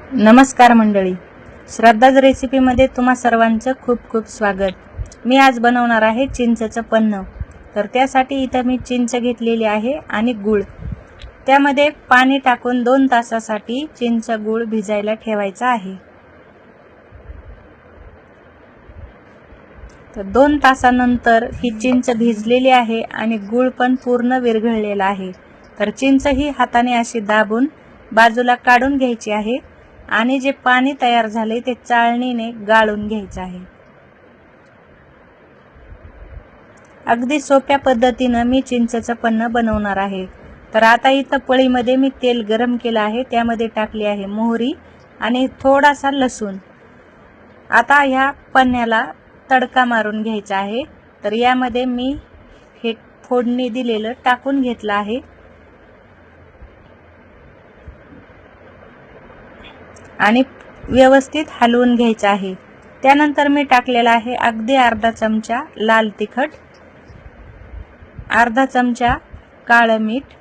नमस्कार मंडळी, श्रद्धाज रेसिपीमध्ये तुम्हा सर्वांचं खूप खूप स्वागत। मी आज बनवणार आहे चिंचेचं पन्ह। तर त्यासाठी इथं मी चिंच घेतलेली आहे आणि गूळ, त्यामध्ये पाणी टाकून 2 तासासाठी चिंच गूळ भिजायला ठेवायचा आहे। तर 2 तासानंतर ही चिंच भिजलेली आहे आणि गूळ पण पूर्ण विरघळलेला आहे। तर चिंच ही हाताने अशी दाबून बाजूला काढून घ्यायची आहे आणि जे पाणी तयार झाले ते चाळणीने गाळून घ्यायचे आहे। अगदी सोप्या पद्धतीने मी चिंचेचं पन्ह बनवणार आहे। तर आता इथं पळीमध्ये मी तेल गरम केलं आहे, त्यामध्ये टाकली आहे मोहरी आणि थोडासा लसूण। आता ह्या पन्ह्याला तडका मारून घ्यायचा आहे। तर यामध्ये मी हे फोडणी दिलेलं टाकून घेतलं आहे आणि व्यवस्थित हलवून घ्यायचं आहे। त्यानंतर मी टाकलेला आहे अगदी अर्धा चमचा लाल तिखट, अर्धा चमचा काळं मीठ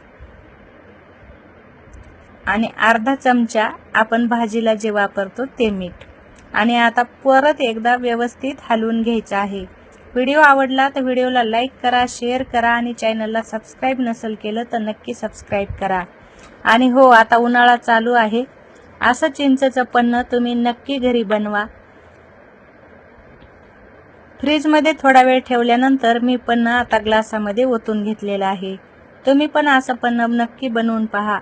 आणि अर्धा चमचा आपण भाजीला जे वापरतो ते मीठ। आणि आता परत एकदा व्यवस्थित हलवून घ्यायचं आहे। व्हिडिओ आवडला तर व्हिडिओला लाईक करा, शेअर करा आणि चॅनलला सबस्क्राइब नसेल केलं तर नक्की सबस्क्राइब करा। आणि हो, आता उन्हाळा चालू आहे, असं चिंचेचं पन्ह तुम्ही नक्की घरी बनवा। फ्रीजमध्ये थोडा वेळ ठेवल्यानंतर मी पन्ह आता ग्लासामध्ये ओतून घेतलेला आहे। तुम्ही पण असं पन्ह नक्की बनवून पहा।